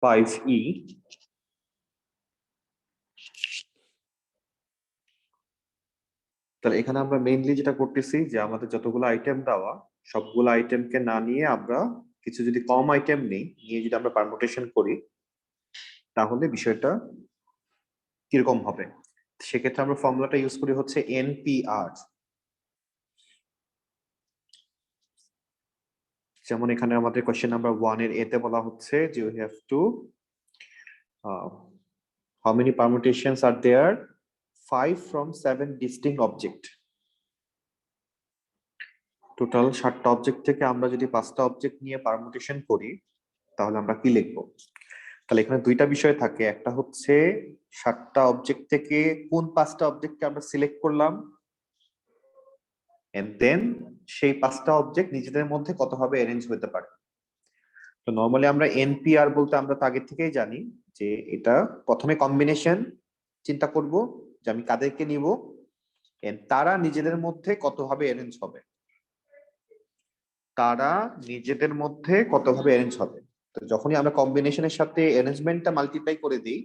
5E তাহলে এখানে আমরা মেইনলি যেটা করতেছি যে আমাদের যতগুলো আইটেম দেওয়া সবগুলো আইটেমকে না নিয়ে আমরা কিছু যদি কম আইটেম নিয়ে যদি আমরা পারমুটেশন করি তাহলে বিষয়টা কিরকম হবে। সেক্ষেত্রে আমরা ফর্মুলাটা ইউজ করি হচ্ছে NPR। যেমন এখানে আমাদের কোয়েশ্চেন নাম্বার 1 এর এতে বলা হচ্ছে যে we have to how many permutations are there 5 from 7 distinct object। Total 7টা অবজেক্ট থেকে আমরা যদি 5টা অবজেক্ট নিয়ে পারমুটেশন করি তাহলে আমরা কি লিখবো। তাহলে এখানে দুইটা বিষয় থাকে, একটা হচ্ছে 7টা অবজেক্ট থেকে কোন 5টা অবজেক্টকে আমরা সিলেক্ট করলাম এন্ড দেন সেই 5টা অবজেক্ট নিজেদের মধ্যে কতভাবে অ্যারেঞ্জ হতে পারে। তো নরমালি আমরা NPR বলতে আমরা তো আগে থেকেই জানি যে এটা প্রথমে কম্বিনেশন চিন্তা করব যে আমি কাদেরকে নিব তারা নিজেদের মধ্যে কতভাবে অ্যারেঞ্জ হবে, তারা নিজেদের মধ্যে কতভাবে অ্যারেঞ্জ হবে। তো যখনই আমরা কম্বিনেশনের সাথে অ্যারেঞ্জমেন্টটা মাল্টিপ্লাই করে দিই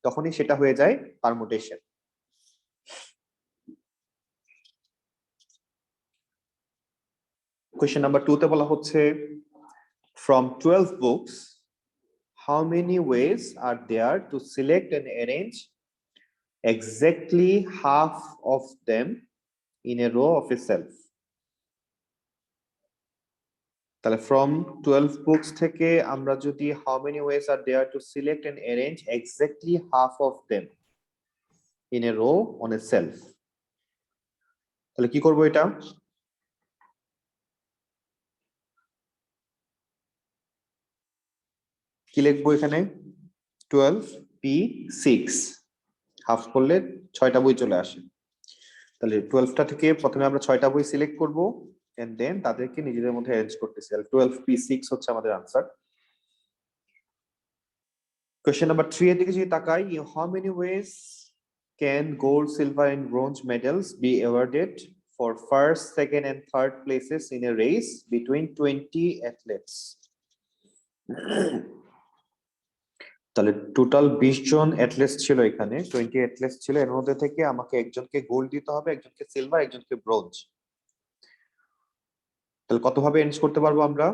তখনই সেটা হয়ে যায় পারমুটেশন। কোয়েশ্চেন নাম্বার 2 তে বলা হচ্ছে from 12 books how many ways are there to select and arrange exactly half of them in a row of a self। তাহলে from 12 books থেকে আমরা যদি how many ways are there to select and arrange exactly half of them in a row on a self, তাহলে কি করব এটা। কি লিখবো এখানে 12p6 হাফ করলে 6টা বই চলে আসে। তাহলে 12টা থেকে প্রথমে আমরা 6টা বই সিলেক্ট করব এন্ড দেন তাদেরকে নিজেদের মধ্যে অ্যারেঞ্জ করতেছি। তাহলে 12p6 হচ্ছে আমাদের আনসার। কোশ্চেন নাম্বার 3 এর দিকে যদি তাকাই how many ways can gold, silver and bronze medals be awarded for first, second and third places in a race between 20 athletes। তাহলে টোটাল 20 জন অ্যাথলেটস ছিল, এখানে 20 অ্যাথলেটস ছিল, এর মধ্যে থেকে আমাকে একজনকে গোল্ড দিতে হবে, একজনকে সিলভার, একজনকে ব্রোঞ্জ। তাহলে কতভাবে অ্যারেঞ্জ করতে পারবো আমরা,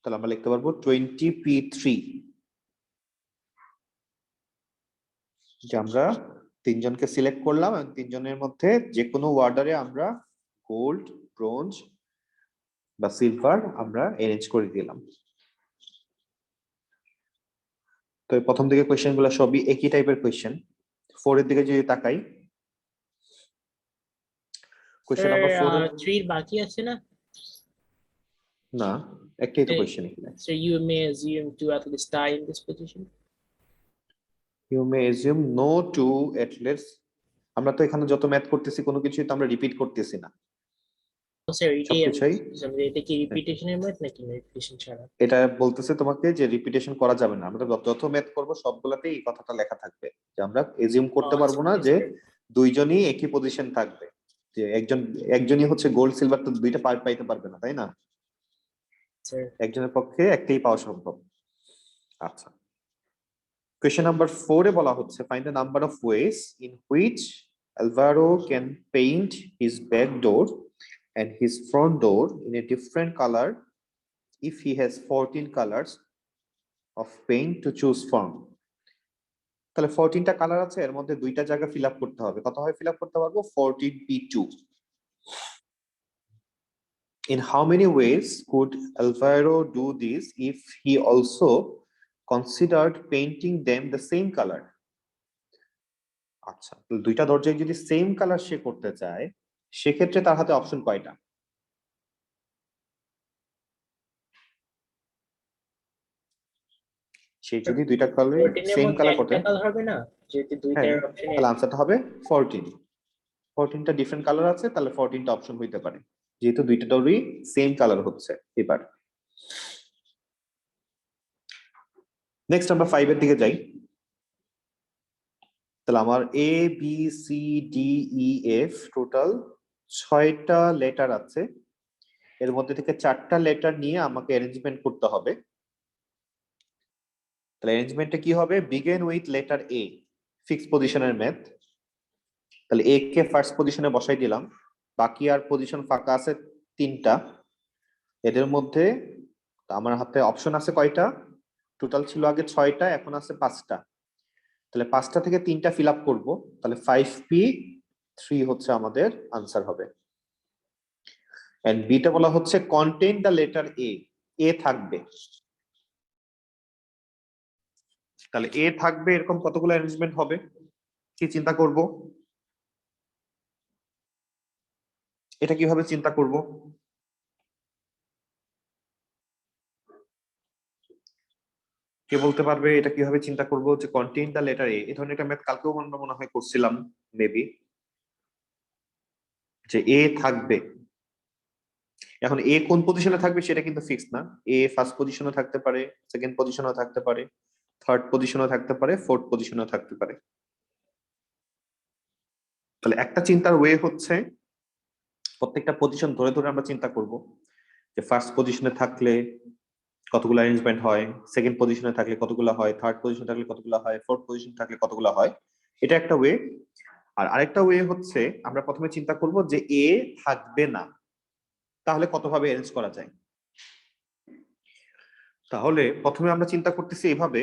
তাহলে আমরা লিখতে পারবো 20p3 যে আমরা তিনজনকে সিলেক্ট করলাম এবং তিনজনের মধ্যে যে কোনো অর্ডারে আমরা গোল্ড, ব্রোঞ্জ বা সিলভার আমরা অ্যারেঞ্জ করে দিলাম। তো প্রথম দিকে কোয়েশ্চেন গুলো সবই একই টাইপের কোয়েশ্চেন। 4 এর দিকে যদি তাকাই কোয়েশ্চেন নাম্বার 4 3 বাকি আছে না? না, একটাই তো কোয়েশ্চেন এখানে। So you may assume 2 athletes die in this position. You may assume no two athletes। আমরা তো এখানে যত ম্যাথ করতেছি কোনো কিছুই তো আমরা রিপিট করতেছি না। এটা কি রিপিটেশনের ম্যাথ নাকি রিপিটেশন ছাড়া? এটা বলতেছে তোমাকে যে রিপিটেশন করা যাবে না। আমরা যত ম্যাথ করব সবগুলাতেই এই কথাটা লেখা থাকবে যে আমরা এজিউম করতে পারবো না যে দুইজনই একই পজিশন থাকবে, যে একজনই হচ্ছে গোল্ড সিলভার তো দুইটা পাইতে পারবে না, তাই না? একজনের পক্ষে একটাই পাওয়া সম্ভব। আচ্ছা, কোয়েশ্চেন নাম্বার 4 এ বলা হচ্ছে find the number of ways in which Alvaro can paint his back door and his front door in a different color if he has 14 colors of paint to choose from। তাহলে 14টা colour আছে, এর মধ্যে দুইটা জায়গা fill up করতে হবে। কত হয় ফিল আপ করতে পারবো 14p2। In how many ways could Alvaro do this if he also considered painting them the same color? আচ্ছা, দুইটা দরজায় যদি সেম কালার সে করতে চায় সেক্ষেত্রে তার হাতে অপশন কয়টা? সে যদি দুইটা কালার সেম কালার করতে হবে না, যেহেতু দুইটা অপশন, তাহলে আনসারটা হবে 14। 14টা ডিফারেন্ট কালার আছে, তাহলে 14টা অপশন হইতে পারে যেহেতু দুইটা ডোরই সেম কালার হচ্ছে। এবার নেক্সট আমরা 5 এর দিকে যাই। তাহলে আমার A B C D E F total 6টা লেটার আছে, এর মধ্যে থেকে 4টা লেটার নিয়ে আমাকে অ্যারেঞ্জমেন্ট করতে হবে। তাহলে অ্যারেঞ্জমেন্টটা কি হবে? Begin with letter A, fix পজিশনের ম্যাথ। তাহলে এ কে ফার্স্ট পজিশনে বসাই দিলাম, বাকি আর পজিশন ফাঁকা আছে 3টা। এদের মধ্যে আমার হাতে অপশন আছে কয়টা? টোটাল ছিল আগে 6টা, এখন আছে 5টা। তাহলে 5টা থেকে 3টা ফিল আপ করবো, তাহলে 5p3 হচ্ছে আমাদের আনসার হবে। এন্ড বিটা বলা হচ্ছে কন্টেইন দ্য লেটার এ, এ থাকবে। তাহলে এ থাকবে এরকম কতগুলো অ্যারেঞ্জমেন্ট হবে, কি চিন্তা করব? এটা কিভাবে চিন্তা করব? কে বলতে পারবে এটা কিভাবে চিন্তা করব যে কন্টেইন দ্য লেটার এ? এই ধরনের একটা ম্যাথ কালকেও আমরা মনে হয় করছিলাম মেবি, যে এ থাকবে। এখন এ কোন পজিশনে থাকবে সেটা কিন্তু ফিক্স না। এ ফার্স্ট পজিশনে থাকতে পারে, সেকেন্ড পজিশনেও থাকতে পারে, থার্ড পজিশনেও থাকতে পারে, ফোর্থ পজিশনেও থাকতে পারে। তাহলে একটা চিন্তার ওয়ে হচ্ছে প্রত্যেকটা পজিশন ধরে ধরে আমরা চিন্তা করব যে ফার্স্ট পজিশনে থাকলে কতগুলো অ্যারেঞ্জমেন্ট হয়, সেকেন্ড পজিশনে থাকলে কতগুলো হয়, থার্ড পজিশনে থাকলে কতগুলো হয়, ফোর্থ পজিশনে থাকলে কতগুলো হয়। এটা একটা ওয়ে। আর আরেকটা ওয়ে হচ্ছে আমরা প্রথমে চিন্তা করব যে এ থাকবে না, তাহলে কতভাবে অ্যারেঞ্জ করা যায়। তাহলে প্রথমে আমরা চিন্তা করতেছি এইভাবে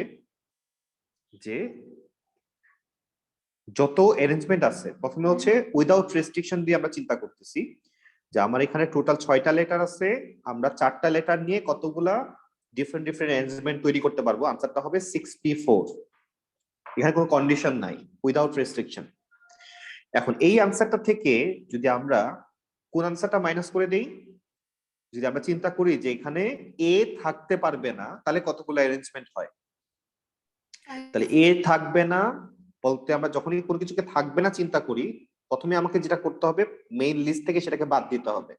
যে যত অ্যারেঞ্জমেন্ট আছে প্রথমে হচ্ছে উইদাউট রেস্ট্রিকশন দিয়ে আমরা চিন্তা করতেছি যে আমার এখানে টোটাল 6টা লেটার আছে, আমরা 4টা লেটার নিয়ে কতগুলা ডিফারেন্ট ডিফারেন্ট অ্যারেঞ্জমেন্ট তৈরি করতে পারবো। আনসারটা হবে 6p4। এখানে কোনো কন্ডিশন নাই, উইদাউট রেস্ট্রিকশন। এখন এই আনসারটা থেকে যদি আমরা কোন আনসারটা মাইনাস করে দেই, যদি আমরা চিন্তা করি যে এখানে এ থাকতে পারবে না, তাহলে কতগুলো অ্যারেঞ্জমেন্ট হয়। তাহলে এ থাকবে না বলতে আমরা যখনই কোনো কিছুকে থাকবে না চিন্তা করি, প্রথমে আমাকে যেটা করতে হবে মেইন লিস্ট থেকে সেটাকে বাদ দিতে হবে।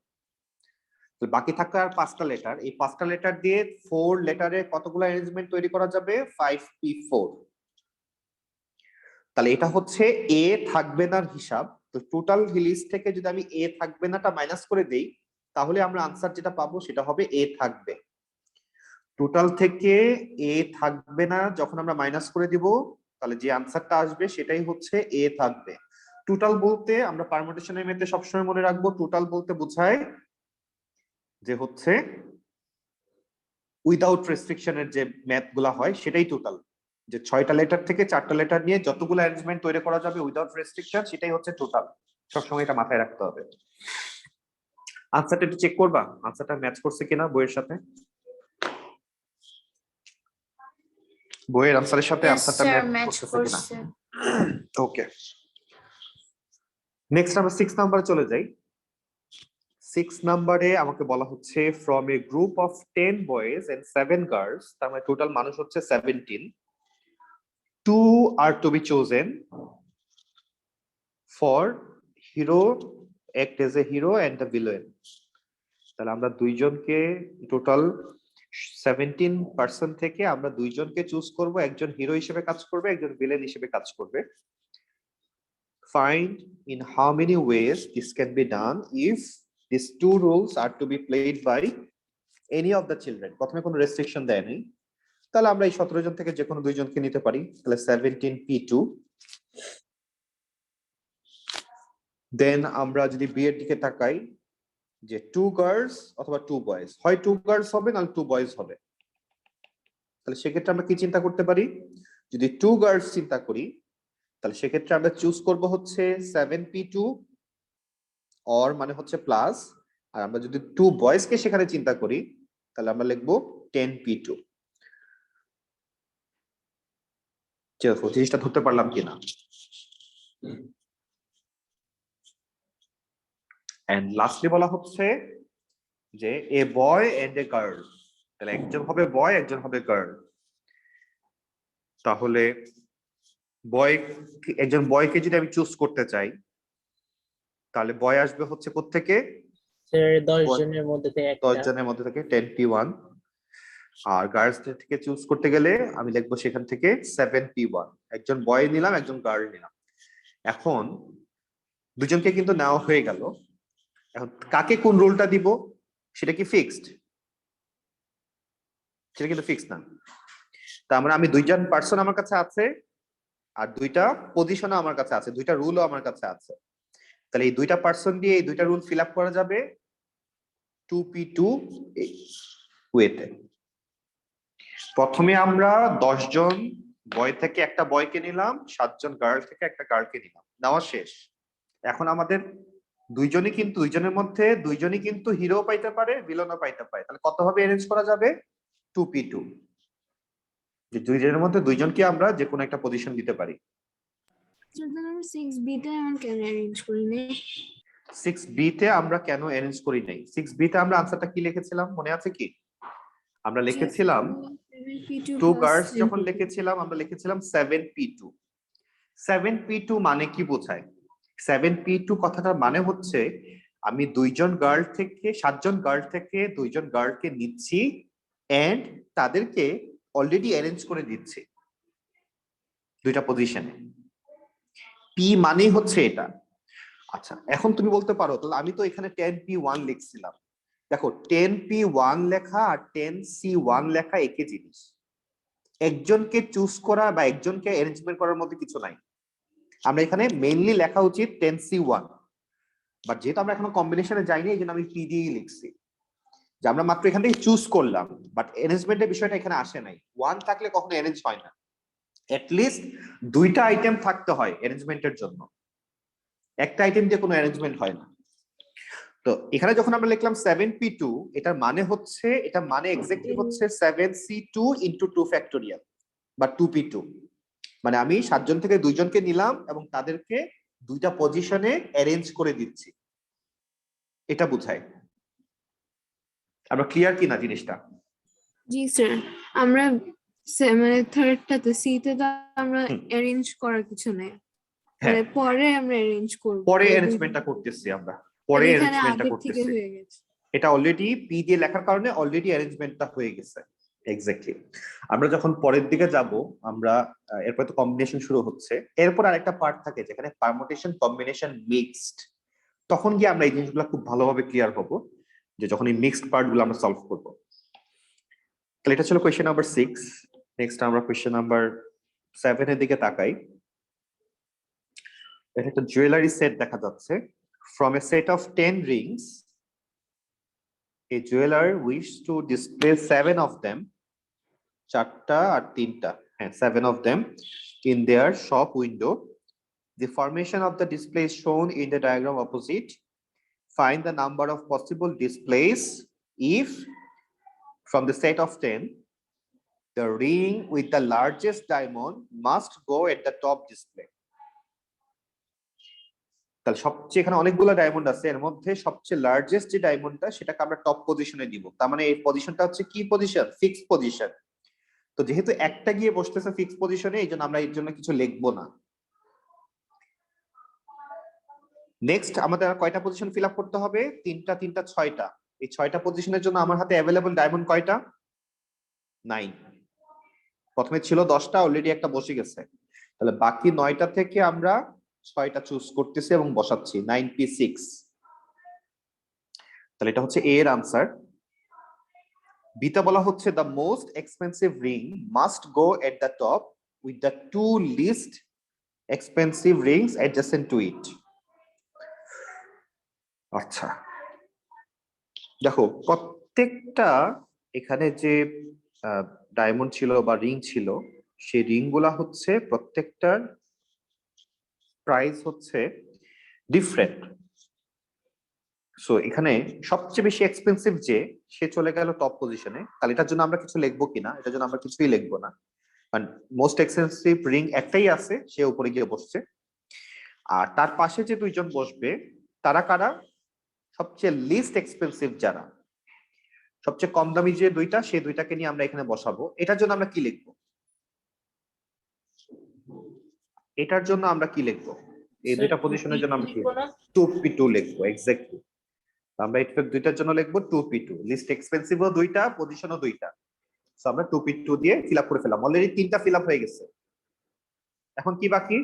তো বাকি থাকা আর 5টা লেটার, এই 5টা লেটার দিয়ে 4 লেটারে কতগুলো অ্যারেঞ্জমেন্ট তৈরি করা যাবে? 5p4। তাহলে এটা হচ্ছে এ থাকবে নার হিসাব। তো টোটাল লিস্ট থেকে যদি আমি এ থাকবে নাটা মাইনাস করে দেই, তাহলে আমরা আনসার যেটা পাবো সেটা হবে এ থাকবে। টোটাল থেকে এ থাকবে না যখন আমরা মাইনাস করে দিব, তাহলে যে আনসারটা আসবে সেটাই হচ্ছে এ থাকবে। টোটাল বলতে আমরা পারমুটেশনের মেথডে সবসময় মনে রাখবো, টোটাল বলতে বোঝায় যে হচ্ছে উইদাউট রেস্ট্রিকশনের যে ম্যাথ গুলা হয় সেটাই টোটাল। যে 6টা লেটার থেকে 4টা লেটার নিয়ে যতগুলো অ্যারেঞ্জমেন্ট তৈরি করা যাবে উইদাউট রেস্ট্রিকশন, সেটাই হচ্ছে টোটাল। সবসময় এটা মাথায় রাখতে হবে। আনসারটা একটু চেক করবা, আনসারটা ম্যাচ করছে কিনা বইয়ের সাথে। বইয়ের আনসারের সাথে আনসারটা ম্যাচ করতেছে কিনা? ওকে, নেক্সট আমরা 6 নাম্বারে চলে যাই। 6 নাম্বারে আমাকে বলা হচ্ছে from a group of 10 boys and 7 girls, তার মানে টোটাল মানুষ হচ্ছে 17, 2 আর to be chosen for hero act as a hero and the villain. তাহলে আমরা দুইজনকে টোটাল 17% থেকে আমরা দুইজনকে চুজ করব, একজন হিরো হিসেবে কাজ করবে, একজন ভিলেন হিসেবে কাজ করবে। Find in how many ways this can be done if these two rules are to be played by any of the children. প্রথমে কোনো রেস্ট্রিকশন দেয় নাই, তাহলে আমরা এই 17 জন থেকে যে কোনো দুইজনকে নিতে পারি। তাহলে 17p2। দেন আমরা যদি বি এর দিকে তাকাই যে 2 গার্লস অথবা 2 বয়েজ, হয় 2 গার্লস হবে না 2 বয়েজ হবে। তাহলে সেক্ষেত্রে আমরা কি চিন্তা করতে পারি? যদি 2 গার্লস চিন্তা করি তাহলে সেক্ষেত্রে আমরা চুজ করব হচ্ছে 7p2 অর মানে হচ্ছে প্লাস। আর আমরা যদি 2 বয়েজকে সেখানে চিন্তা করি তাহলে আমরা লিখবো 10p2। চলো জিনিসটা ধরতে পারলাম কিনা। এন্ড লাস্টলি বলা হচ্ছে যে এ বয় এন্ড এ গার্ল, তাহলে একজন হবে বয় একজন হবে গার্ল। তাহলে বয়, একজন বয়কে যদি আমি চুজ করতে চাই তাহলে বয় আসবে হচ্ছে কোত্থেকে? স্যার 10 জনের মধ্যে থেকে 10 একটা। জনের মধ্যে থেকে 10p1। আর গার্লস থেকে চুজ করতে গেলে আমি লিখবো সেখান থেকে 7p1। একজন বয় নিলাম একজন গার্ল নিলাম। এখন দুজনকে কিন্তু নেওয়া হয়ে গেল, এখন কাকে কোন রোলটা দিব সেটা কি ফিক্সড? সেটা কিন্তু ফিক্সড না। তার মানে আমি দুইজন পার্সন আমার কাছে আছে আর দুইটা পজিশনও আমার কাছে আছে, দুইটা রুলও আমার কাছে আছে। তাহলে এই দুইটা পার্সন দিয়ে এই দুইটা রুল ফিল আপ করা যাবে 2p2 ওয়েতে। প্রথমে আমরা 10 জন বয় থেকে একটা বয়কে নিলাম, 7 জন গার্ল থেকে একটা গার্লকে নিলাম, নেওয়া শেষ। এখন আমাদের দুইজনের মধ্যে দুইজনই কিন্তু হিরো পাইতে পারে, ভিলেনও পাইতে পারে। তাহলে কত ভাবে অ্যারেঞ্জ করা যাবে? 2p2, যে দুইজনের মধ্যে দুইজনকে আমরা যে কোনো একটা পজিশন দিতে পারি। আমরা 6B তে এমন কেন অ্যারেঞ্জ করি নাই? 6b তে আমরা কেন অ্যারেঞ্জ করি নাই? 6b তে আমরা আনসারটা কি লিখেছিলাম মনে আছে কি? আমরা লিখেছিলাম 2 গার্লস যখন লিখেছিলাম আমরা লিখেছিলাম 7p2। 7p2 মানে কি বোঝায়? 7p2 কথাটার মানে হচ্ছে আমি 7 জন গার্ল থেকে 2 জন গার্লকে নিচ্ছি এন্ড তাদেরকে অলরেডি অ্যারেঞ্জ করে দিচ্ছি দুইটা পজিশনে। পি মানেই হচ্ছে এটা। আচ্ছা, এখন তুমি বলতে পারো তাহলে আমি তো এখানে 10p1 লিখছিলাম। দেখো 10p1 লেখা আর 10c1 লেখা একই জিনিস। একজনকে চুজ করা বা একজনকে অ্যারেঞ্জমেন্ট করার মধ্যে কিছু নাই। আমরা এখানে মেইনলি লেখা উচিত 10c1, বাট যেহেতু আমরা এখনো কম্বিনেশনে যাইনি এই জন্য আমি পি দিয়েই লিখছি, যে আমরা মাত্র এখান থেকে চুজ করলাম, বাট অ্যারেঞ্জমেন্টের বিষয়টা এখানে আসে নাই। 1 থাকলে কখনো অ্যারেঞ্জ হয় না, অ্যাটলিস্ট দুইটা আইটেম থাকতে হয় অ্যারেঞ্জমেন্টের জন্য, একটা আইটেম দিয়ে কোনো অ্যারেঞ্জমেন্ট হয় না। তো এখানে যখন আমরা লিখলাম 7p2, এটার মানে হচ্ছে, এটা মানে এক্স্যাক্টলি হচ্ছে 7c2 ইনটু 2 ফ্যাক্টোরিয়াল বা 2p2। মানে আমি 7 জন থেকে 2 জনকে নিলাম এবং তাদেরকে দুইটা পজিশনে অ্যারেঞ্জ করে দিচ্ছি, এটা বোঝায়। আমরা ক্লিয়ার কিনা জিনিসটা? জি স্যার, আমরা মানে থার্ডটাতে সি তে তো আমরা অ্যারেঞ্জ করার কিছু নেই, মানে পরে আমরা অ্যারেঞ্জ করব, পরে অ্যারেঞ্জমেন্টটা করতেছি আমরা, পরে এখানে অ্যারেঞ্জমেন্টটা আগে থেকে করতেছি। হয়ে গেছে। এটা অলরেডি পি দিয়ে লেখার কারণে অলরেডি অ্যারেঞ্জমেন্টটা হয়ে গেছে। এক্স্যাক্টলি। আমরা যখন পরের দিকে যাব আমরা এরপর তো কম্বিনেশন শুরু হচ্ছে, এরপর আরেকটা পার্ট থাকে যেখানে পারমুটেশন, কম্বিনেশন, মিক্সড। তখন গিয়ে আমরা এই জিনিসগুলো খুব ভালোভাবে ক্লিয়ার হবো, যে যখন এই মিক্সড পার্টগুলো আমরা সলভ করব। তাহলে এটা ছিল কোয়েশ্চেন নাম্বার 6। নেক্সট আমরা কোয়েশ্চেন নাম্বার 7 এর দিকে তাকাই। এটা একটা জুয়েলারি সেট দেখা যাচ্ছে। From a set of 10 rings, a jeweler wished to display 7 of them, 4টা আর 3টা, 7 of them in their shop window. The formation of the display is shown in the diagram opposite. Find the number of possible displays if, from the set of 10, the ring with the largest diamond must go at the top display. তাহলে সবচেয়ে এখানে অনেকগুলো diamond আছে, এর মধ্যে সবচেয়ে largest যে ডায়মন্ডটা সেটাকে আমরা টপ পজিশনে দিব। তার মানে এই পজিশনটা হচ্ছে কি পজিশন? Fixed position. তো যেহেতু একটা গিয়ে বসতেছে ফিক্সড পজিশনে, এই জন্য আমরা এর জন্য কিছু লিখবো না। নেক্সট আমাদের আর কয়টা পজিশন ফিল আপ করতে হবে? 3টা 3টা 6টা। এই 6টা পজিশনের জন্য আমার হাতে অ্যাভেলেবল ডায়মন্ড কয়টা? 9। প্রথমে ছিল 10টা, অলরেডি একটা বসে গেছে। তাহলে বাকি 9টা থেকে আমরা 6টা চুজ করতেছি এবং বসাচ্ছি 9p6। তাহলে এটা হচ্ছে এ এর আনসার। বিটা বলা হচ্ছে the most expensive ring must go at the top with the 2 least expensive rings adjacent to it. আচ্ছা, দেখো প্রত্যেকটা এখানে যে ডায়মন্ড ছিল বা রিং ছিল, সেই রিং গুলা হচ্ছে প্রত্যেকটার প্রাইস হচ্ছে ডিফারেন্ট। সো এখানে সবচেয়ে বেশি এক্সপেন্সিভ যে, সে চলে গেল টপ পজিশনে। তাহলে এটার জন্য আমরা কিছু লিখবো কিনা? এটার জন্য আমরা কিছুই লিখবো না, কারণ মোস্ট এক্সপেন্সিভ রিং একটাই আছে, সে উপরে গিয়ে বসছে। আর তার পাশে যে 2 জন বসবে তারা কারা? সবচেয়ে লিস্ট এক্সপেন্সিভ যারা, সবচেয়ে কম দামি যে 2টা, সেই 2টাকে নিয়ে আমরা এখানে বসাবো। এটার জন্য আমরা কি লিখবো? এটার জন্য আমরা কি লিখবো? এই 2টা পজিশনের জন্য আমরা কি 2p2 লিখবো। এক্স্যাক্টলি, আমরা এটা 2টার জন্য লিখবো 2p2। লিস্ট এক্সপেন্সিভও 2টা, পজিশনও 2টা। সো আমরা 2p2 দিয়ে ফিল আপ করে ফেললাম। অলরেডি 3টা ফিল আপ হয়ে গেছে। এখন কি বাকি?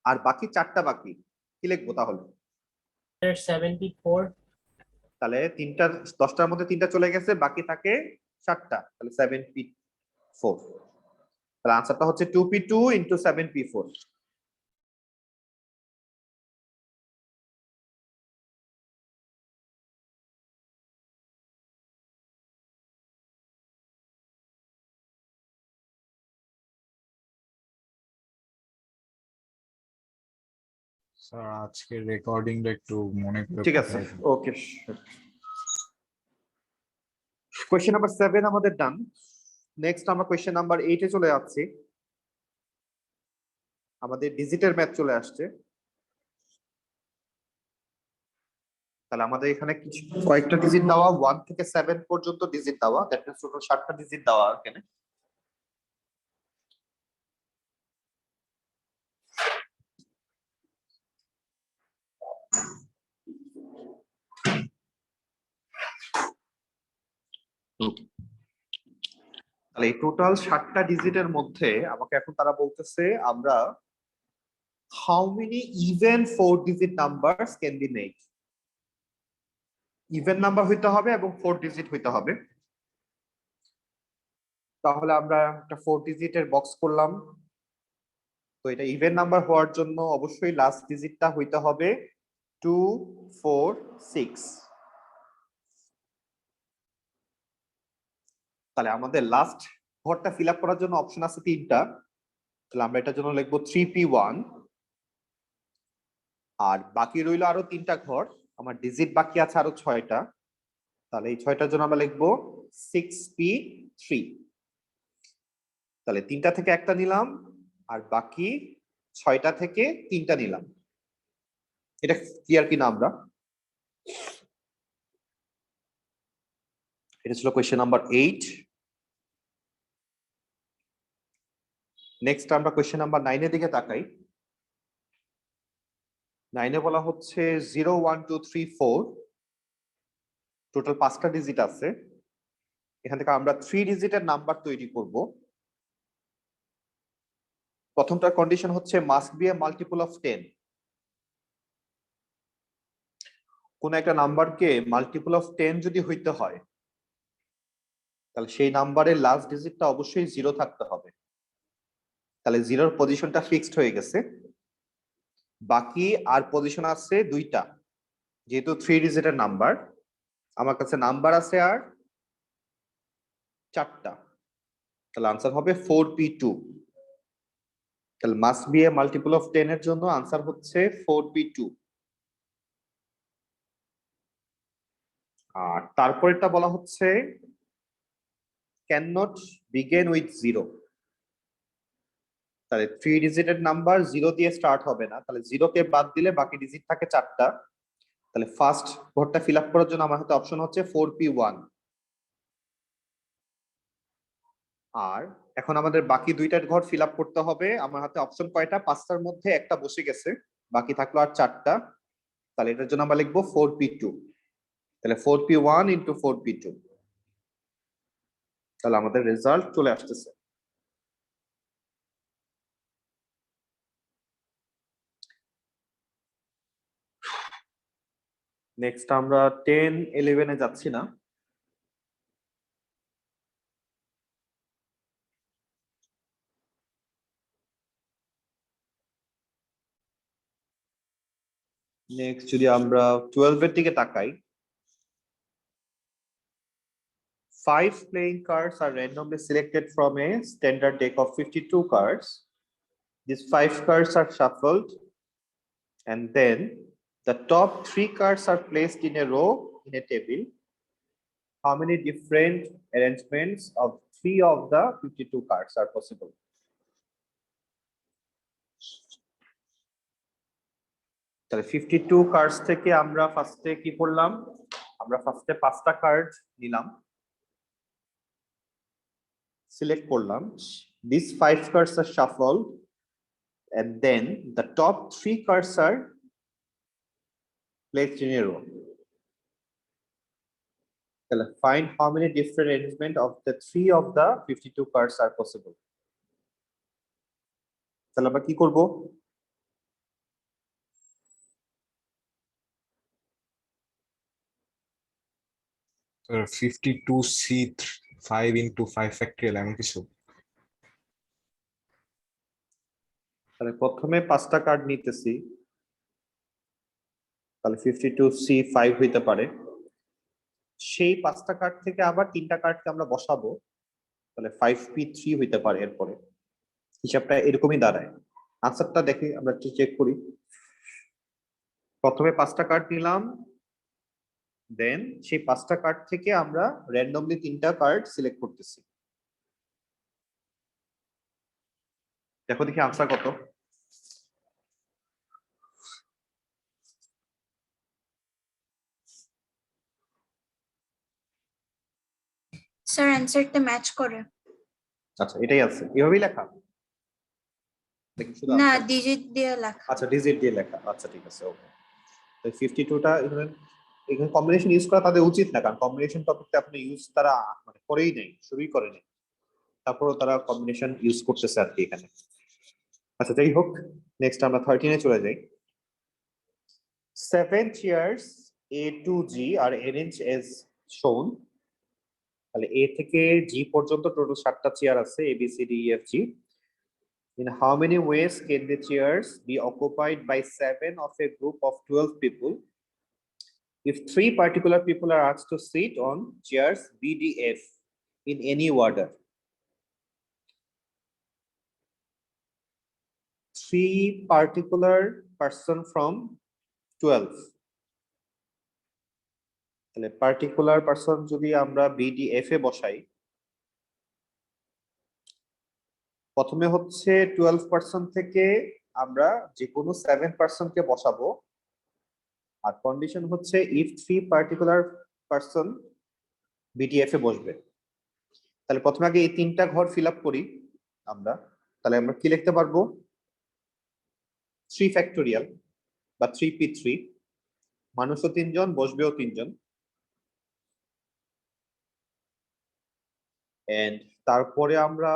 আর বাকি 4টা বাকি। কি লিখবো তাহলে? 74। তাহলে 10টার মধ্যে 3টা চলে গেছে, বাকি থাকে 4টা। তাহলে 7p 4, তাহলে আনসারটা হচ্ছে 2p2 into 7p4। স্যার আজকে রেকর্ডিংটা একটু মনে করে ঠিক আছে, পাঠাই দিন। ওকে। কোয়েশ্চেন নাম্বার 7 আমাদের ডান। নেক্সট আমরা কোয়েশ্চেন নাম্বার 8 এ চলে যাচ্ছি। আমাদের ডিজিটের ম্যাথ চলে আসছে। তাহলে আমাদের এখানে কিছু কয়েকটা ডিজিট দেওয়া, 1 থেকে 7 পর্যন্ত ডিজিট দেওয়া, দ্যাট মিন্স টোটাল 7টা ডিজিট দেওয়া এখানে। তাহলে এই টোটাল 7টা ডিজিটের মধ্যে আমাকে এখন তারা বলতেছে আমরা how many even 4 digit numbers can be made. Even number হইতে হবে এবং 4 ডিজিট হইতে হবে। তাহলে আমরা একটা 4 ডিজিটের বক্স করলাম। তো এটা ইভেন নাম্বার হওয়ার জন্য অবশ্যই লাস্ট ডিজিটটা হইতে হবে 2 4 6। তাহলে আমাদের লাস্ট ঘরটা ফিল আপ করার জন্য অপশন আছে 3টা। তাহলে আমরা এটার জন্য লিখবো 3p1, আর বাকি রইলো আরো 3টা ঘর। আমার ডিজিট বাকি আছে আরো 6টা। তাহলে এই 6টার জন্য আমরা লিখবো 6p3। তাহলে 3টা থেকে একটা নিলাম আর বাকি 6টা থেকে 3টা নিলাম। এটা ক্লিয়ার কিনা আমরা? এটা ছিল কোয়েশ্চেন নাম্বার 8। নেক্সট আমরা কোয়েশ্চেন নাম্বার 9 এর দিকে তাকাই। 9 এ বলা হচ্ছে 0 1 2 3 4, টোটাল 5টা ডিজিট আছে। এখান থেকে আমরা 3 ডিজিটের নাম্বার তৈরি করব। প্রথমটার কন্ডিশন হচ্ছে must B A multiple of 10। কোন একটা নাম্বারকে মাল্টিপল অফ 10 যদি হইতে হয় তাহলে সেই নাম্বারের লাস্ট ডিজিটটা অবশ্যই 0 থাকতে হবে। তাহলে 0-র পজিশনটা ফিক্সড হয়ে গেছে। বাকি আর পজিশন আছে 2টা, যেহেতু 3 ডিজিটের নাম্বার আমার কাছে নাম্বার আছে আর 4টা। তাহলে আনসার হবে 4p2। তাহলে must B A multiple of 10 এর জন্য আনসার হচ্ছে 4p2। আর তারপরেরটা বলা হচ্ছে ক্যান নট বিগিন উইথ 0। তাহলে 3 ডিজিটের নাম্বার 0 দিয়ে স্টার্ট হবে না। তাহলে 0 কে বাদ দিলে বাকি ডিজিট থাকে 4টা। তাহলে ফার্স্ট ঘরটা ফিল আপ করার জন্য আমার হাতে অপশন হচ্ছে 4p1। আর এখন আমাদের বাকি 2টার ঘর ফিল আপ করতে হবে। আমার হাতে অপশন কয়টা? 5টার মধ্যে একটা বসে গেছে, বাকি থাকলো আর 4টা। তাহলে এটার জন্য আমরা লিখবো 4p2। তাহলে 4p1 into 4p2। তাহলে আমাদের রেজাল্ট চলে আসতেছে। নেক্সট আমরা 10 11 এ যাচ্ছি না। নেক্সট যদি আমরা 12 এর দিকে তাকাই, 5 playing cards are randomly selected from a standard deck of 52 cards. These 5 cards are shuffled and then the top 3 cards are placed in a row in a table. How many different arrangements of 3 of the 52 cards are possible? তাহলে 52 cards থেকে আমরা ফার্স্টে কি করলাম? আমরা ফার্স্টে 5টা card নিলাম, সিলেক্ট করলাম। These 5 cards are shuffled and then the top 3 cards are placed in a row. তাহলে find how many different arrangement of the 3 of the 52 cards are possible. তাহলে আমরা কি করব? স্যার 52c 5 into 5 ফ্যাক্টরিয়াল এমন কিছু। তাহলে প্রথমে 5টা কার্ড নিতেছি, তাহলে 52C5 হইতে পারে। সেই 5টা কার্ড থেকে আবার 3টা কার্ডকে আমরা বসাবো, তাহলে 5P3 হইতে পারে। এরপরে হিসাবটা এরকমই দাঁড়ায়। আনসারটা দেখি, আমরা একটু চেক করি। প্রথমে 5টা কার্ড নিলাম, দেন সেই 5টা কার্ড থেকে আমরা র্যান্ডমলি 3টা কার্ড সিলেক্ট করতেছি। দেখো দেখি আনসার কত। স্যার অ্যানসারটা ম্যাচ করে। আচ্ছা, এটাই আছে, এভাবেই লেখা দেখি শুধু না, answer। ডিজিট দিয়ে লেখা। আচ্ছা, ডিজিট দিয়ে লেখা, আচ্ছা ঠিক আছে, ওকে। তো 52টা এখানে কম্বিনেশন ইউজ করা তাদের উচিত না, কারণ কম্বিনেশন টপিকটা আপনি ইউজ তারা মানে করেই নেই, শুরুই করেনি, তারপরও তারা কম্বিনেশন ইউজ করতেছে আর কি এখানে। আচ্ছা, যাই হোক, নেক্সট আমরা 13-এ চলে যাই। 7 chairs A to G are arranged as shown. তাহলে A থেকে G পর্যন্ত টোটাল 7টা চেয়ার আছে, A B C D E F G. In how many ways can the chairs be occupied by 7 of a group of 12 people? If 3 particular people are asked to sit on chairs B, D, F in any order. 3 particular person from 12. তাহলে particular person যদি আমরা BDF এ বসাই, প্রথমে হচ্ছে 12% থেকে আমরা যে কোনো 7% কে বসাবো, আর কন্ডিশন হচ্ছে ইফ 3 পার্টিকুলার পারসন BDF এ বসবে। তাহলে প্রথমে আগে এই 3টা ঘর ফিল আপ করি আমরা। তাহলে আমরা কি লিখতে পারবো? 3 ফ্যাক্টোরিয়াল বা 3p3, মানুষও 3 জন, বসবেও 3 জন। এন্ড তারপরে আমরা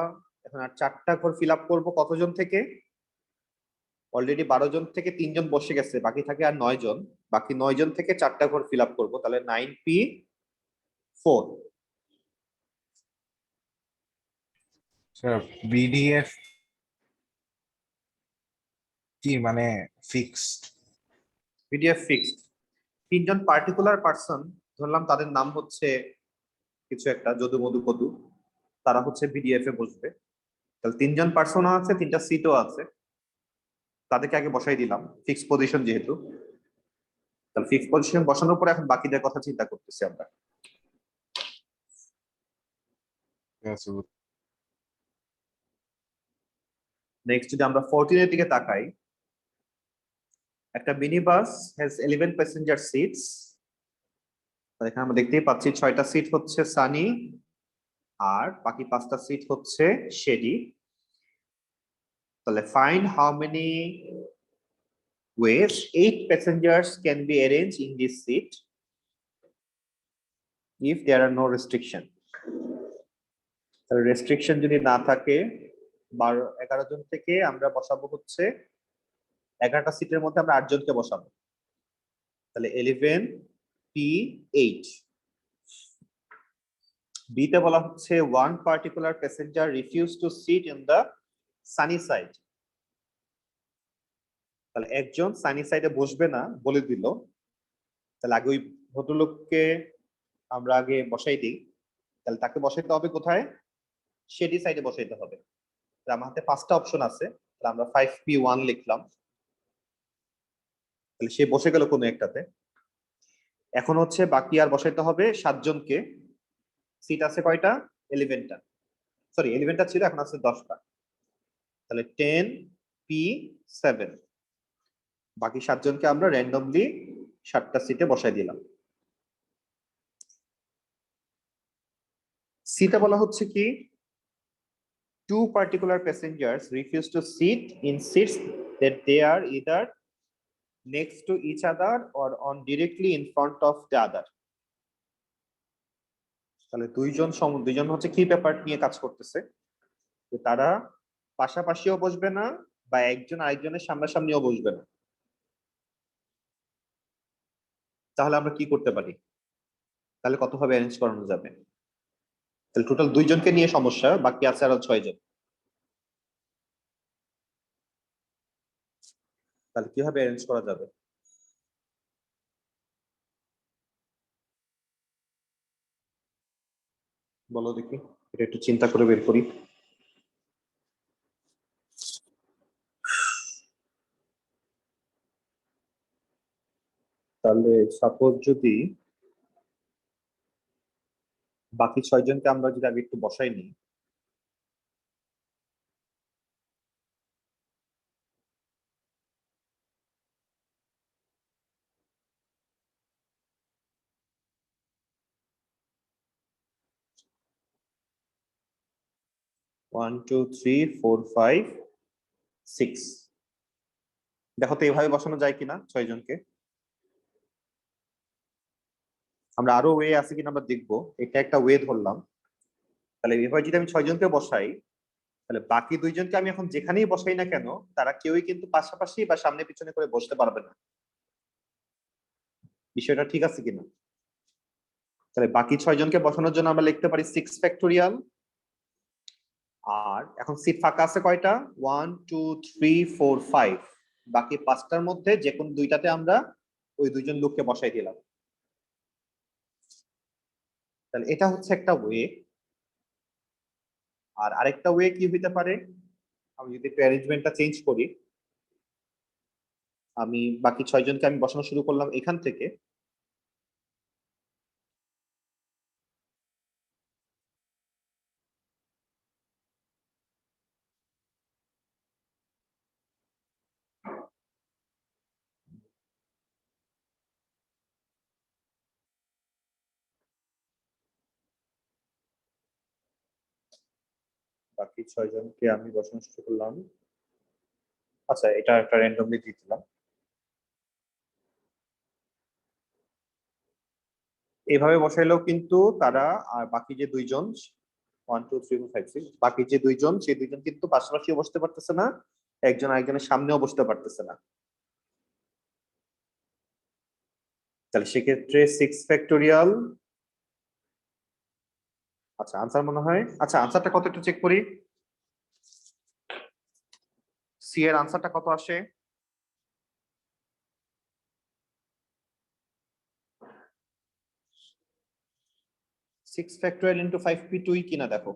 এখন আর 4টা ঘর ফিল আপ করবো কতজন থেকে? অলরেডি 12 জন থেকে 3 জন বসে গেছে, বাকি থাকে আর 9 জন। বাকি 9 জন থেকে 4টা ঘর ফিল আপ করবো, তাহলে 9p4। স্যার বিডিএফ কি মানে ফিক্সড? BDF fixed. 3 জন পার্টিকুলার পারসন ধরলাম, তাদের নাম হচ্ছে কিছু একটা, যদু মধু কদু, তারা হচ্ছে BDF এ বসবে। তাহলে 3 জন পার্সনও আছে, 3টা সিটও আছে, তাদেরকে আগে বসাই দিলাম ফিক্স পজিশন যেহেতু। তাহলে ফিক্স পজিশন বসানোর পর এখন বাকিদের কথা চিন্তা করতেছি আমরা। নেক্সট যদি আমরা 14 এর দিকে তাকাই, একটা mini bus has 11 passenger seats. এখানে আমরা দেখতেই পাচ্ছি 6টা সিট হচ্ছে সানি, আর বাকি 5টা সিট হচ্ছে শেডি। তাহলে find how many ways 8 passengers can be arranged in this seat if there are no restriction. তাহলে রেস্ট্রিকশন যদি না থাকে 11 জন থেকে আমরা বসাবো হচ্ছে 11টা সিটের মধ্যে আমরা 8 জনকে বসাবো, তাহলে 11p8। বি তে বলা হচ্ছে one particular passenger refused to sit in the sunny side. তাহলে একজন সানি সাইডে বসবে না বলে দিল, তাহলে আগে ওই ভদ্রলোককে আমরা আগে বসাই দিই। তাহলে তাকে বসাইতে হবে কোথায়? শেডি সাইডে বসাইতে হবে। তাহলে আমার হাতে 5টা অপশন আছে, তাহলে আমরা 5p1 লিখলাম, তাহলে সে বসে গেল কোনো একটাতে। এখন হচ্ছে বাকি আর বসাইতে হবে 7 জনকে। সিট আছে কয়টা? 11টা, সরি 11টা ছিল, এখন আছে 10টা, তাহলে 10p7। বাকি 7 জনকে আমরা র্যান্ডমলি 7টা সিটে বসাই দিলাম। সিটে বলা হচ্ছে কি 2 particular passengers refuse to sit in seats that they are either next to each other or on directly in front of the other. তাহলে দুইজন হচ্ছে কি পেপার নিয়ে কাজ করতেছে, যে তারা পাশাপাশিও বসবে না বা একজন আরেকজনের সামনাসামনিও বসবে না। তাহলে আমরা কি করতে পারি? তাহলে কত ভাবে অ্যারেঞ্জ করানো যাবে? তাহলে টোটাল 2 জনকে নিয়ে সমস্যা, বাকি আছে আরো 6 জন। তাহলে কিভাবে অ্যারেঞ্জ করা যাবে? বলো দেখি, এটা একটু চিন্তা করে বের করি। তাহলে সাপোজ যদি বাকি 6 জনকে আমরা যদি আগে একটু বসাই নিই, one two three four five six, দেখো তো এইভাবে বসানো যায় কিনা 6 জনকে। আমরা আরো ওয়ে আছে কিনা আমরা দেখবো, এটা একটা ওয়ে ধরলাম। তাহলে এভাবে যদি আমি 6 জনকে বসাই, তাহলে বাকি 2 জনকে আমি এখন যেখানেই বসাই না কেন, তারা কেউই কিন্তু পাশাপাশি বা সামনে পিছনে করে বসতে পারবে না। বিষয়টা ঠিক আছে কিনা? তাহলে বাকি 6 জনকে বসানোর জন্য আমরা লিখতে পারি 6 ফ্যাক্টোরিয়াল। আর এখন সিট ফাঁকা আছে কয়টা? 1 2 3 4 5, বাকি 5টার মধ্যে যে কোন 2টাতে আমরা ওই 2 জন লোককে বসাই দিলাম। তাহলে এটা হচ্ছে একটা ওয়ে। আর আরেকটা ওয়ে কি হইতে পারে, আমি যদি একটু অ্যারেঞ্জমেন্টটা চেঞ্জ করি, আমি বাকি 6 জনকে আমি বসানো শুরু করলাম এখান থেকে। বাকি 6 জনকে আমি বসানো শুরু করলাম। আচ্ছা, এটা একটা র্যান্ডমলি দিয়ে দিলাম। এইভাবে বসাইলেও কিন্তু তারা, আর বাকি যে 2 জন 1 2 3 4 5 6, বাকি যে 2 জন সেই 2 জন কিন্তু পাশাপাশিও বসতে পারতেছে না, একজন আরেকজনের সামনেও বসতে পারতেছে না। তাহলে সেক্ষেত্রে 6 ফ্যাক্টোরিয়াল, আচ্ছা আনসার মনে হয়, আচ্ছা আনসারটা কত একটু চেক করি। সি এর আনসারটা কত আসে? সিক্স ফ্যাক্টোরিয়াল ইন্টু 5p2 কিনা দেখো।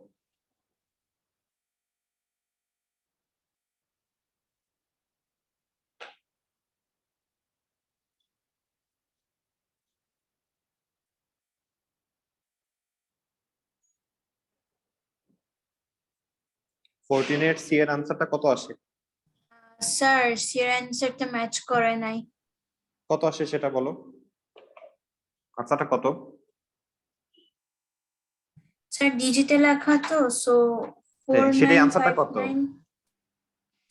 ফোরটিন এর সি এর আনসারটা কত আসে? স্যার সি এর অ্যান্সারটা ম্যাচ করে নাই। কত আসে সেটা বলো, আনসারটা কত? স্যার ডিজিটে লেখা তো, সো হ্যাঁ, সেটাই আনসারটা কত?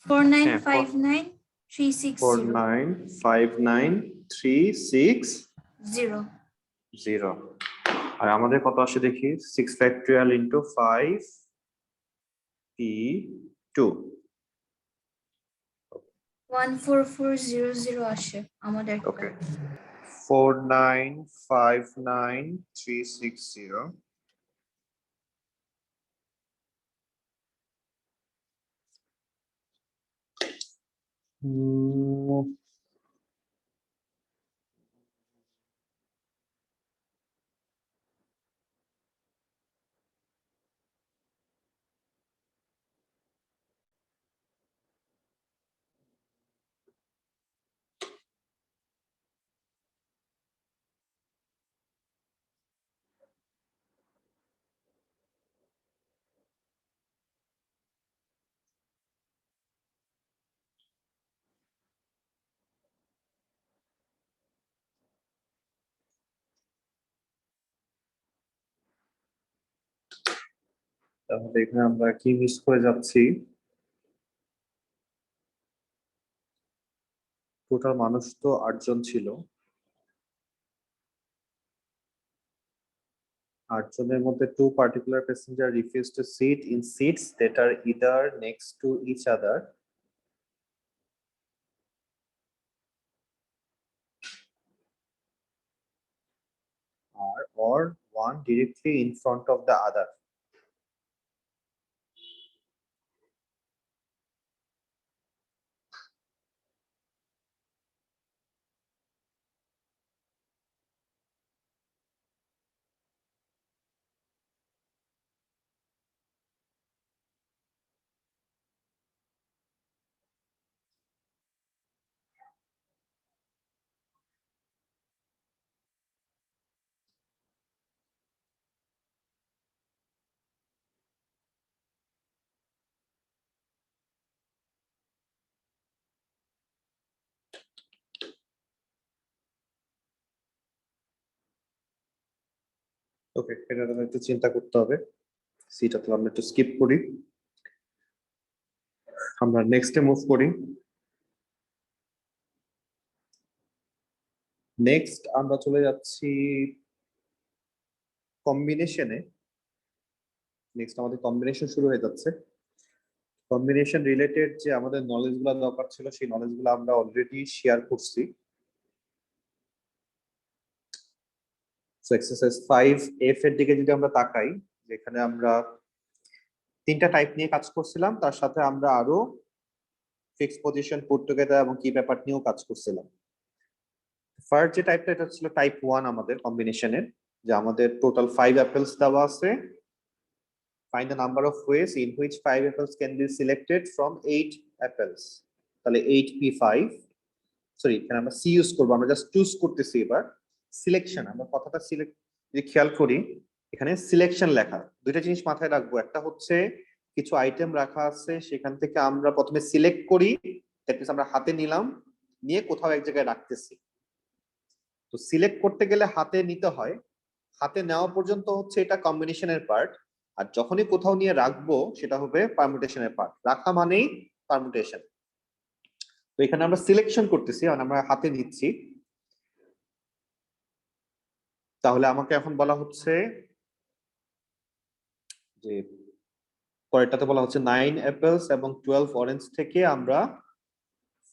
4959 হ্যাঁ, 4959 four 360 nine five nine three six 0। Zero. আর আমাদের কত আসে দেখি, 6 ফ্যাক্টোরিয়াল ইন্টু 5p2। 14400 আসে আমাদের। ওকে, 4959360। তাহলে এখানে আমরা কি মিস করে যাচ্ছি? টোটাল মানুষ তো 8 জন ছিল, 8 জনের মধ্যে 2 particular passenger refused to sit in seats that are either next to each other or one directly in front of the other. ওকে, এটা তো একটু চিন্তা করতে হবে। সিটা তো আমরা একটু স্কিপ করি, আমরা নেক্সটে মুভ করি। নেক্সট আমরা চলে যাচ্ছি কম্বিনেশনে। নেক্সট আমাদের কম্বিনেশন শুরু হয়ে যাচ্ছে। কম্বিনেশন রিলেটেড যে আমাদের নলেজ গুলো দরকার ছিল, সেই নলেজ গুলো আমরা অলরেডি শেয়ার করছি। সো এক্সারসাইজ 5F এর দিকে যদি আমরা তাকাই, যেখানে আমরা তিনটা টাইপ নিয়ে কাজ করছিলাম, তার সাথে আমরা আরো ফিক্স পজিশন, পুট টুগেদার এবং কি পেপার নিয়েও কাজ করছিলাম। ফার্স্ট যে টাইপটা, এটা ছিল টাইপ 1 আমাদের কম্বিনেশনের, যে আমাদের টোটাল 5 অ্যাপেলস দেওয়া আছে। Find the number of ways in which 5 apples can be selected from 8 apples. তাহলে 8p5, সরি এখানে আমরা সি ইউজ করবো, আমরা জাস্ট চুজ করতেছি এবার। সিলেকশন, আমরা কথাটা সিলেক্ট যদি খেয়াল করি, এখানে সিলেকশন লেখা। দুইটা জিনিস মাথায় রাখবো, একটা হচ্ছে কিছু আইটেম রাখা আছে, সেখান থেকে আমরা প্রথমে সিলেক্ট করি, দ্যাট মিন্স আমরা হাতে নিলাম, নিয়ে কোথাও এক জায়গায় রাখতেছি। তো সিলেক্ট করতে গেলে হাতে নিতে হয়, হাতে নেওয়া পর্যন্ত হচ্ছে এটা কম্বিনেশনের পার্ট, আর যখনই কোথাও নিয়ে রাখবো সেটা হবে পারমুটেশনের পার্ট। রাখা মানেই পারমুটেশন। তো এখানে আমরা সিলেকশন করতেছি, আর আমরা হাতে নিচ্ছি। তাহলে আমাকে এখন বলা হচ্ছে যে পরেরটাতে বলা হচ্ছে 9 অ্যাপেলস এবং 12 অরেঞ্জ থেকে আমরা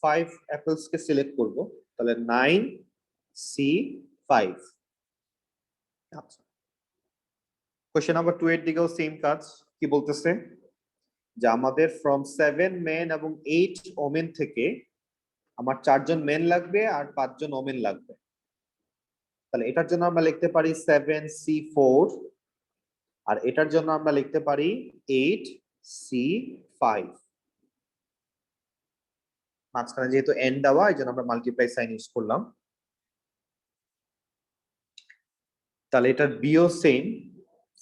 5 অ্যাপেলস কে সিলেক্ট করব। তাহলে 9C5। আচ্ছা, কোশ্চেন নাম্বার 2 এর দিকেও সেম কাজ। কি বলতেছে যে আমাদের ফ্রম 7 মেন এবং 8 ওমেন থেকে আমার 4 জন মেন লাগবে আর 5 জন ওমেন লাগবে। তাহলে এটার জন্য আমরা লিখতে পারি 7C4, আর এটার জন্য আমরা লিখতে পারি 8C5। মাঝখানে যেহেতু এন দেওয়া, এই জন্য আমরা মাল্টিপ্লাই সাইন ইউজ করলাম। তাহলে এটার বিও সেম।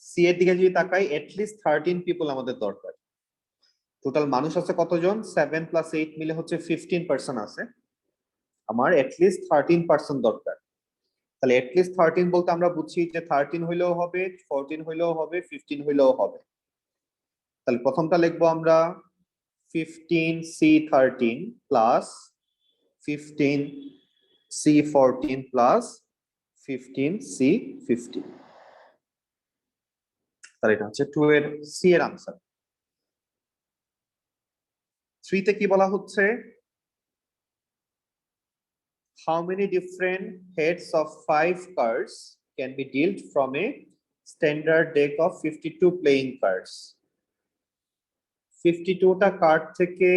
সি এর দিকে যদি তাকাই, এটলিস্ট 13 পিপল আমাদের দরকার। টোটাল মানুষ আছে কতজন? 7 + 8 মিলে হচ্ছে 15 পার্সন আছে। আমার এটলিস্ট 13 পার্সন দরকার। তাহলে এটলিস্ট 13 বলতে আমরা বুঝছি যে 13 হইলেও হবে, 14 হইলেও হবে, 15 হইলেও হবে। তাহলে প্রথমটা লিখবো আমরা 15C13 plus 15C14 plus 15C15। তাহলে এটা হচ্ছে 2 এর সি এর আনসার। 3 তে কি বলা হচ্ছে? How many different heads of 5 cards can be dealt from a standard deck of 52 playing cards? 52টা card থেকে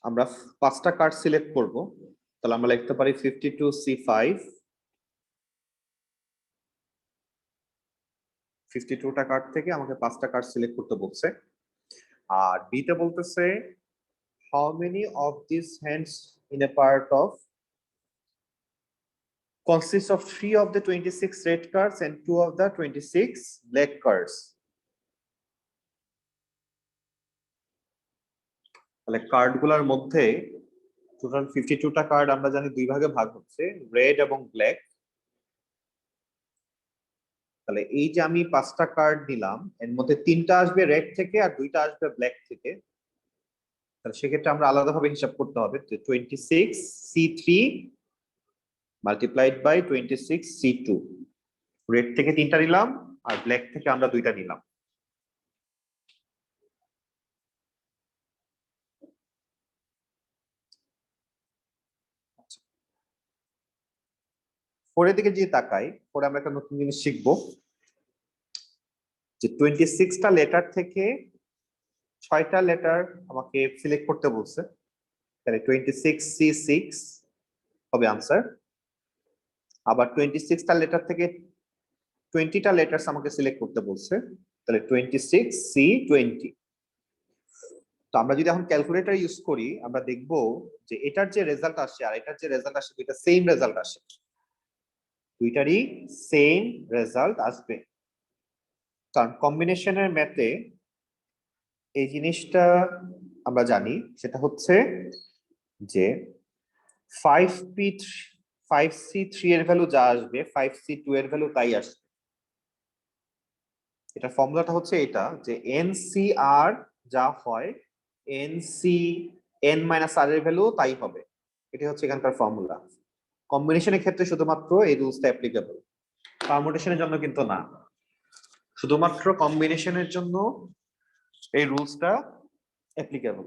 আমরা 5টা কার্ড সিলেক্ট করব। তাহলে আমরা লিখতে পারি 52C5। 52টা কার্ড থেকে আমাকে 5টা কার্ড সিলেক্ট করতে বলছে। আর বি তে বলতেছে how many of these hands in a part of consists of 3 of the 26 red cards and 2 of the 26 black cards. তাহলে কার্ড গুলার মধ্যে টোটাল 52টা কার্ড আমরা জানি দুই ভাগে ভাগ হচ্ছে, রেড এবং ব্ল্যাক। তাহলে এই যে আমি 5টা কার্ড নিলাম, এর মধ্যে 3টা আসবে রেড থেকে আর 2টা আসবে ব্ল্যাক থেকে। তাহলে সেক্ষেত্রে আমরা আলাদাভাবে হিসাব করতে হবে, 26C3 multiplied by 26C2। Red থেকে 3টা নিলাম আর ব্ল্যাক থেকে আমরা 2টা নিলাম। পরের দিকে যদি তাকাই, পরে আমরা একটা নতুন জিনিস শিখবো, যে 26টা লেটার থেকে 6টা লেটার আমাকে সিলেক্ট করতে বলছে। তাহলে 26C6 হবে আনসার। আবার 26টা লেটার থেকে 20টা লেটার্স আমাকে সিলেক্ট করতে বলছে, তাহলে 26C20। তো আমরা যদি এখন ক্যালকুলেটর ইউজ করি, আমরা দেখবো যে এটার যে রেজাল্ট আসে আর এটার যে রেজাল্ট আসে, দুইটা সেম রেজাল্ট আসে, দুইটারই সেম রেজাল্ট আসবে। কারণ কম্বিনেশনের ম্যাথে এই জিনিসটা আমরা জানি, সেটা হচ্ছে যে 5C3 এর ভ্যালু যা আসবে 5C2 এর ভ্যালু তাই আসবে। এটা ফর্মুলাটা হচ্ছে এটা যে NCR যা হয় NCN-R এর ভ্যালু তাই হবে। এটা হচ্ছে এখানকার ফর্মুলা। কম্বিনেশনের ক্ষেত্রে শুধুমাত্র এই রুলসটা অ্যাপ্লিকেবল, পারমুটেশনের জন্য কিন্তু না। শুধুমাত্র কম্বিনেশনের জন্য এই রুলসটা অ্যাপ্লিকেবল।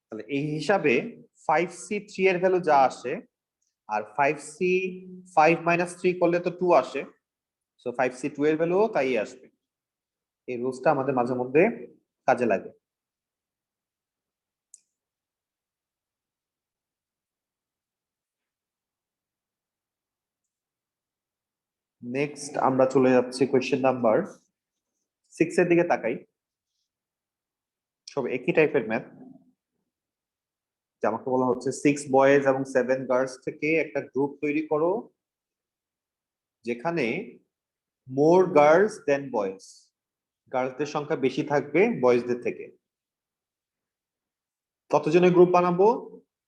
তাহলে এই হিসাবে 5C3 এর ভ্যালু যা আসে আর 5C5-3 করলে তো 2 আসে, সো 5C2 এর ভ্যালুও তাই আসবে। এই রুলসটা আমাদের মাঝে মধ্যে কাজে লাগে। নেক্সট আমরা চলে যাচ্ছি কোয়েশ্চেন নাম্বার 6 এর দিকে তাকাই। সব একই টাইপের ম্যাথ। যে আমাকে বলা হচ্ছে 6 বয়েজ এবং 7 গার্লস থেকে একটা গ্রুপ তৈরি করো যেখানে মোর গার্লস দেন বয়েজ, গার্লসদের সংখ্যা বেশি থাকবে বয়েজদের থেকে। কতজনের গ্রুপ বানাবো?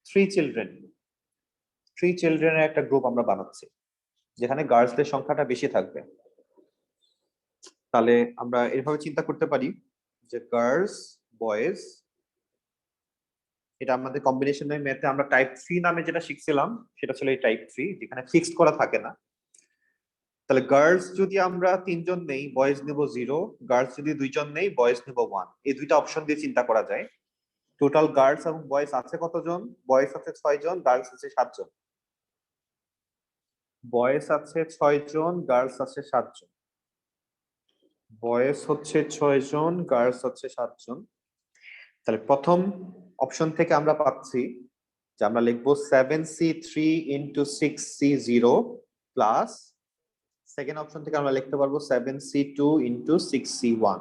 3 চিলড্রেন। 3 চিলড্রেনের একটা গ্রুপ আমরা বানাচ্ছি যেখানে গার্লসদের সংখ্যাটা বেশি থাকবে। তাহলে আমরা এভাবে চিন্তা করতে পারি যে গার্লস বয়েজ, এটা আমাদের কম্বিনেশনের ম্যাথে আমরা টাইপ 3 নামে যেটা শিখছিলাম সেটা ছিল এই টাইপ 3, যেখানে ফিক্সড করা থাকে না। তাহলে গার্লস যদি আমরা 3 জন নেই বয়েজ নিব 0, গার্লস যদি 2 জন নেই বয়েজ নিব 1। এই দুইটা অপশন দিয়ে চিন্তা করা যায়। টোটাল গার্লস এবং বয়েজ আছে কতজন? বয়েজ আছে 6 জন, গার্লস আছে 7 জন। বয়েজ আছে 6 জন, গার্লস আছে 7 জন। বয়েজ হচ্ছে 6 জন, গার্লস হচ্ছে 7 জন। তাহলে প্রথম অপশন থেকে আমরা পাচ্ছি যে আমরা লিখবো 7C3 into 6C0 plus second option থেকে আমরা লিখতে পারবো 7C2 into 6C1।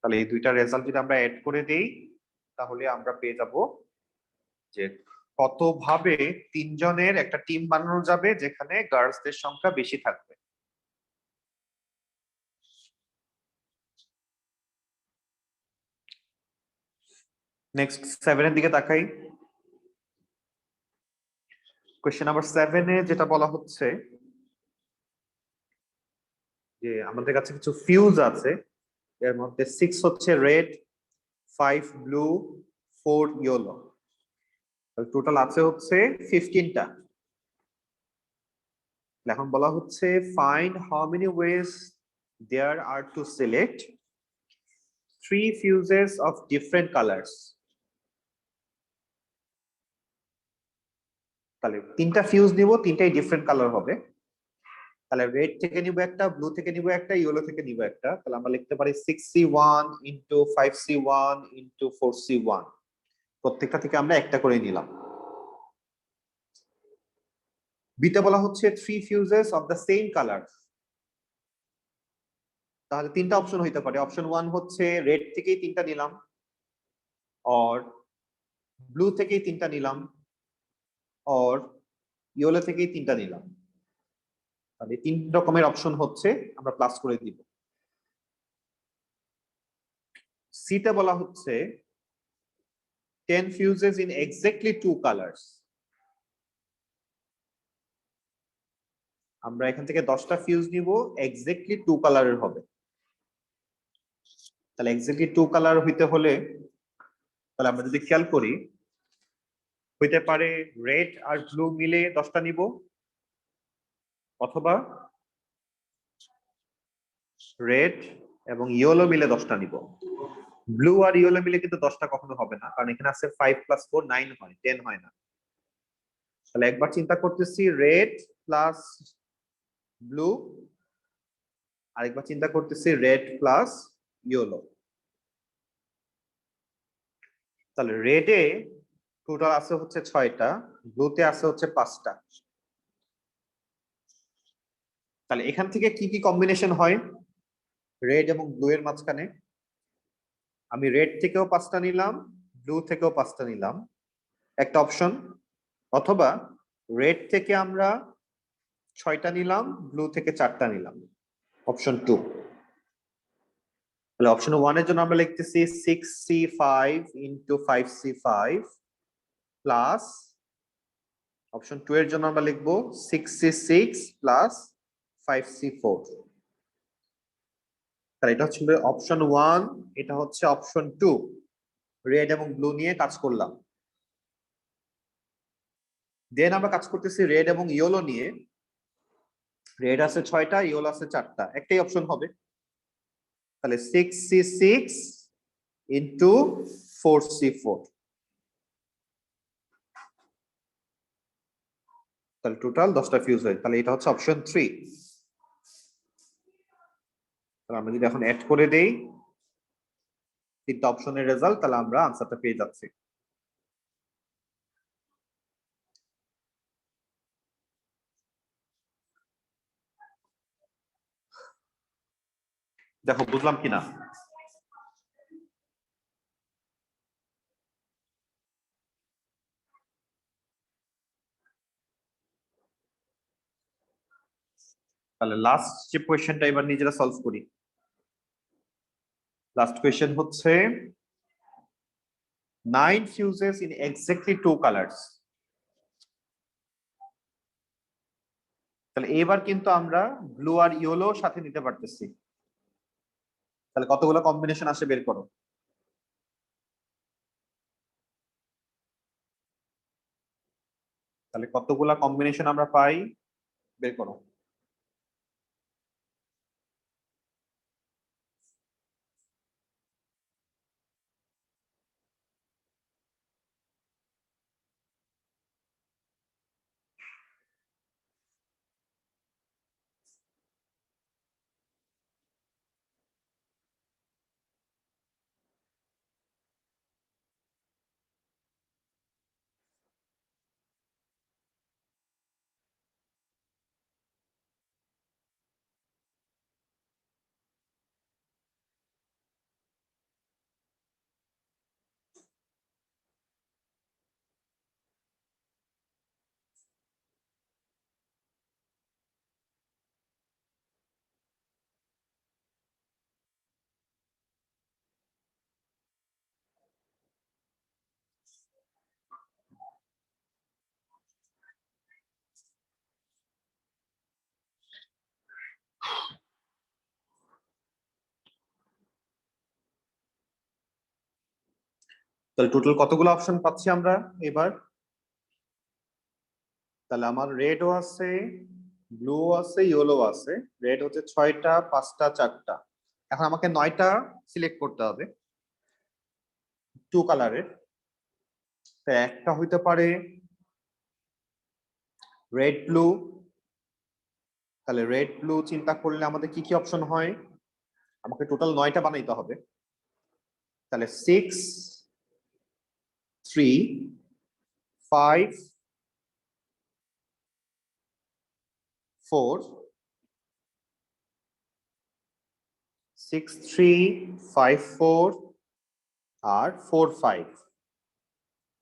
তাহলে এই দুইটা রেজাল্ট যদি আমরা অ্যাড করে দেই তাহলে আমরা পেয়ে যাব যে কতভাবে 3 জনের একটা টিম বানানো যাবে যেখানে গার্লসদের সংখ্যা বেশি থাকবে। নেক্সট 7 এর দিকে তাকাই। কোয়েশ্চেন নাম্বার 7 এ যেটা বলা হচ্ছে যে আমাদের কাছে কিছু ফিউজ আছে, এর মধ্যে 6 হচ্ছে রেড, 5 ব্লু, 4 ইয়েলো। টোটাল আছে হচ্ছে 15টা। এখন বলা হচ্ছে find how many ways there are to select 3 fuses of different colors। তাহলে 3টা ফিউজ নিব, 3টাই ডিফারেন্ট কালার হবে। তাহলে রেড থেকে নিব একটা, ব্লু থেকে নিব একটা, ইয়েলো থেকে নিব একটা। তাহলে আমরা লিখতে পারি 6C1 into 5C1 into 4C1। প্রত্যেকটা থেকে আমরা একটা করে নিলাম। বিতে বলা হচ্ছে 3 fuses of the same color। তাহলে 3টা অপশন হইতে পারে। অপশন 1 হচ্ছে রেড থেকেই 3টা নিলাম, অর ব্লু থেকেই 3টা নিলাম, অর ইয়েলো থেকেই 3টা নিলাম। তাহলে 3 রকমের অপশন হচ্ছে, আমরা প্লাস করে দিব। সিতে বলা হচ্ছে 10 fuses in exactly 2 colors। আমরা এখান থেকে 10টা ফিউজ নিব, এক্স্যাক্টলি 2 কালারের হবে। তাহলে এক্স্যাক্টলি 2 কালার হইতে হলে তাহলে আমরা যদি খেয়াল করি হইতে পারে রেড আর ব্লু মিলে 10টা নিব, অথবা রেড এবং ইয়েলো মিলে 10টা নিব। ব্লু আর ইয়েলো মিলে কিন্তু 10টা কখনো হবে না, কারণ এখানে আছে 5 + 4 9 হয়, 10 হয় না। তাহলে একবার চিন্তা করতেছি রেড প্লাস ব্লু, আরেকবার চিন্তা করতেছি রেড প্লাস ইয়েলো। তাহলে রেডে টোটাল আছে হচ্ছে 6টা, ব্লুতে আছে হচ্ছে 5টা। তাহলে এখান থেকে কি কি কম্বিনেশন হয় রেড এবং ব্লু এর মাঝখানে? আমি রেড থেকেও 5টা নিলাম, ব্লু থেকেও 5টা নিলাম, একটা অপশন। অথবা রেড থেকে আমরা 6টা নিলাম, ব্লু থেকে 4টা নিলাম, অপশন 2। তাহলে অপশন 1 এর জন্য আমরা লিখতেছি 6C5 into 5C5 plus option 2 এর জন্য আমরা লিখবো 6c6 প্লাস 5c4। তাহলে এটা হচ্ছে অপশন 1, এটা হচ্ছে অপশন 2। রেড এবং ব্লু নিয়ে কাজ করলাম। দেন আমরা কাজ করতেছি রেড এবং ইয়েলো নিয়ে। রেড আছে 6টা, ইয়েলো আছে 4টা, একটাই অপশন হবে। তাহলে 6c6 ইন্টু 4c4, তাহলে টোটাল 10টা ফিউজ হয়। তাহলে এটা হচ্ছে অপশন 3। তাহলে আমরা যদি এখন অ্যাড করে দেই 3টা অপশনের রেজাল্ট, তাহলে আমরা আনসারটা পেয়ে যাচ্ছি। দেখো বুঝলাম কিনা। তাহলে লাস্ট যে কোয়েশ্চেনটা এবার নিজেরা সলভ করি। লাস্ট কোয়েশ্চেন হচ্ছে 9 fuses in exactly 2 colors। তাহলে এবার কিন্তু আমরা ব্লু আর ইয়েলো সাথে নিতে পারতেছি। তাহলে কতগুলো কম্বিনেশন আসে বের করো। তাহলে কতগুলা কম্বিনেশন আমরা পাই বের করো। তাহলে টোটাল কতগুলো অপশন পাচ্ছি আমরা এবার। তাহলে আমার রেডও আছে, ব্লু আছে, ইয়েলো আছে। রেড হচ্ছে 6টা, 5টা, 4টা। এখন আমাকে 9টা সিলেক্ট করতে হবে 2 কালারের। তো একটা হইতে পারে রেড ব্লু। তাহলে রেড ব্লু চিন্তা করলে আমাদের কি কি অপশন হয়, আমাকে টোটাল 9টা বানাইতে হবে। তাহলে 6 3 5 4 6 3 5 4 আর 4 5।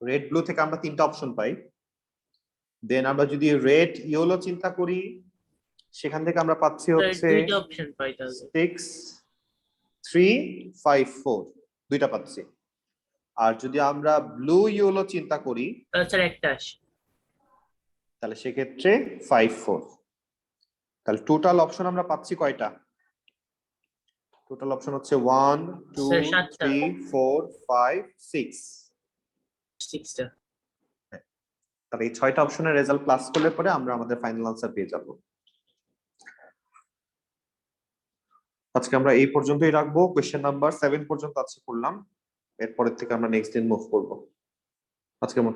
রেড ব্লু থেকে আমরা 3টা অপশন পাই। দেন আমরা যদি রেড ইয়েলো চিন্তা করি, সেখান থেকে আমরা পাচ্ছি হচ্ছে 2টা অপশন পাই তাহলে। 6 3 5 4, 2টা পাচ্ছি। আর যদি আমরা ব্লু ইয়েলো চিন্তা করি তাহলে স্যার একটা আসে। তাহলে সেক্ষেত্রে 5 4। তাহলে টোটাল অপশন আমরা পাচ্ছি কয়টা? টোটাল অপশন হচ্ছে 1 2 স্যার 7টা। 3 4 5 6। 6টা। তাহলে এই 6টা অপশনের রেজাল্ট প্লাস করলে পরে আমরা আমাদের ফাইনাল আনসার পেয়ে যাব। আজকে আমরা এই পর্যন্তই রাখবো। কোশ্চেন নাম্বার 7 পর্যন্ত আজকে করলাম। এরপরের থেকে আমরা নেক্সট দিন মুভ করব। আজকের মতো